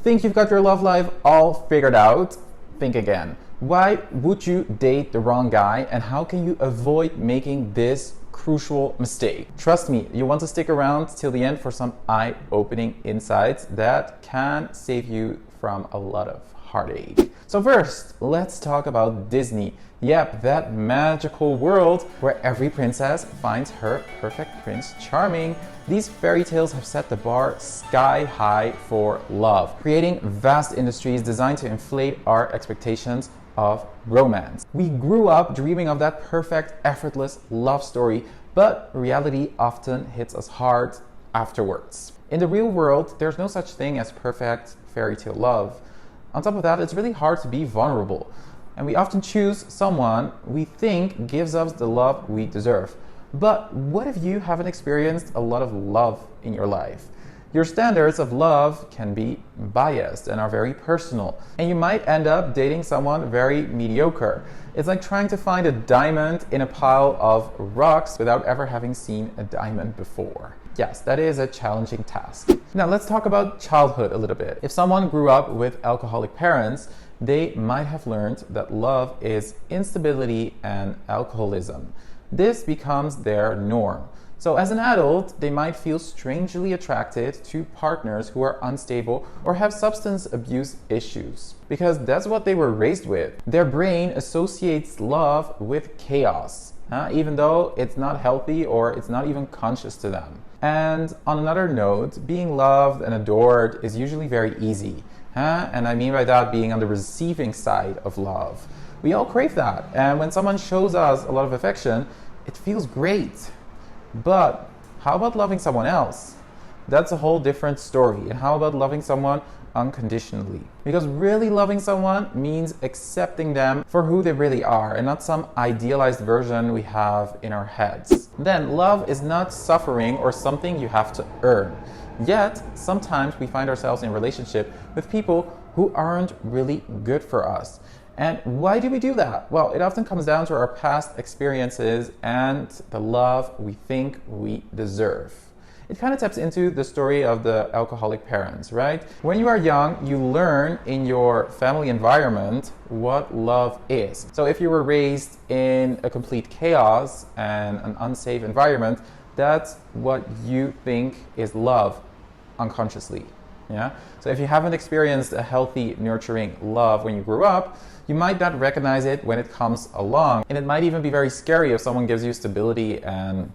Think you've got your love life all figured out? Think again. Why would you date the wrong guy, and how can you avoid making this crucial mistake? Trust me, you want to stick around till the end for some eye-opening insights that can save you from a lot of heartache. So first, let's talk about Disney. Yep, that magical world where every princess finds her perfect Prince Charming. These fairy tales have set the bar sky high for love, creating vast industries designed to inflate our expectations of romance. We grew up dreaming of that perfect, effortless love story, but reality often hits us hard afterwards. In the real world, there's no such thing as perfect fairy tale love. On top of that, it's really hard to be vulnerable. And we often choose someone we think gives us the love we deserve. But what if you haven't experienced a lot of love in your life? Your standards of love can be biased and are very personal. And you might end up dating someone very mediocre. It's like trying to find a diamond in a pile of rocks without ever having seen a diamond before. Yes, that is a challenging task. Now let's talk about childhood a little bit. If someone grew up with alcoholic parents, they might have learned that love is instability and alcoholism. This becomes their norm. So as an adult, they might feel strangely attracted to partners who are unstable or have substance abuse issues, because that's what they were raised with. Their brain associates love with chaos, even though it's not healthy or it's not even conscious to them. And on another note, being loved and adored is usually very easy. And I mean by that being on the receiving side of love. We all crave that. And when someone shows us a lot of affection, it feels great. But how about loving someone else? That's a whole different story. And how about loving someone unconditionally? Because really loving someone means accepting them for who they really are and not some idealized version we have in our heads. Then love is not suffering or something you have to earn. Yet, sometimes we find ourselves in relationship with people who aren't really good for us. And why do we do that? Well, it often comes down to our past experiences and the love we think we deserve. It kind of taps into the story of the alcoholic parents, right? When you are young, you learn in your family environment what love is. So if you were raised in a complete chaos and an unsafe environment, that's what you think is love unconsciously. Yeah? So if you haven't experienced a healthy, nurturing love when you grew up, you might not recognize it when it comes along. And it might even be very scary if someone gives you stability and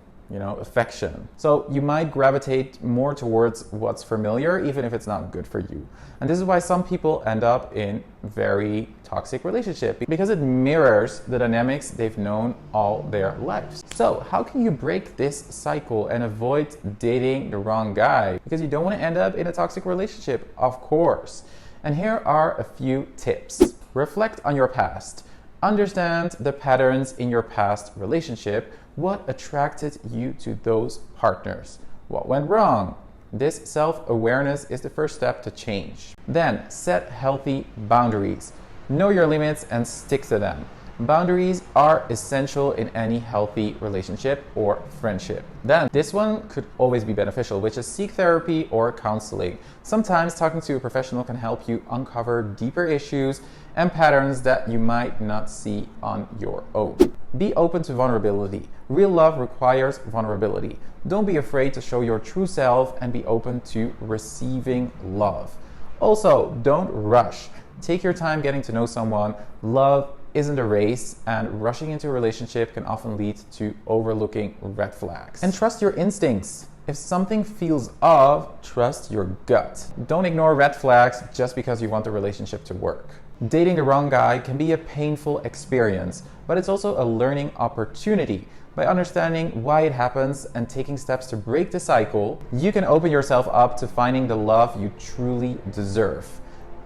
affection. So you might gravitate more towards what's familiar, even if it's not good for you. And this is why some people end up in very toxic relationships, because it mirrors the dynamics they've known all their lives. So how can you break this cycle and avoid dating the wrong guy? Because you don't want to end up in a toxic relationship, of course. And here are a few tips. Reflect on your past. Understand the patterns in your past relationship. What attracted you to those partners? What went wrong? This self-awareness is the first step to change. Then, set healthy boundaries. Know your limits and stick to them. Boundaries are essential in any healthy relationship or friendship. Then, this one could always be beneficial, which is seek therapy or counseling. Sometimes talking to a professional can help you uncover deeper issues and patterns that you might not see on your own. Be open to vulnerability. Real love requires vulnerability. Don't be afraid to show your true self and be open to receiving love. Also, don't rush. Take your time getting to know someone. Love isn't a race, and rushing into a relationship can often lead to overlooking red flags. And trust your instincts. If something feels off, trust your gut. Don't ignore red flags just because you want the relationship to work. Dating the wrong guy can be a painful experience, but it's also a learning opportunity. By understanding why it happens and taking steps to break the cycle, you can open yourself up to finding the love you truly deserve.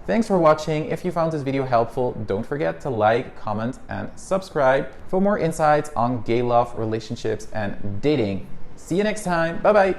Thanks for watching. If you found this video helpful, don't forget to like, comment, and subscribe for more insights on gay love, relationships, and dating. See you next time. Bye-bye.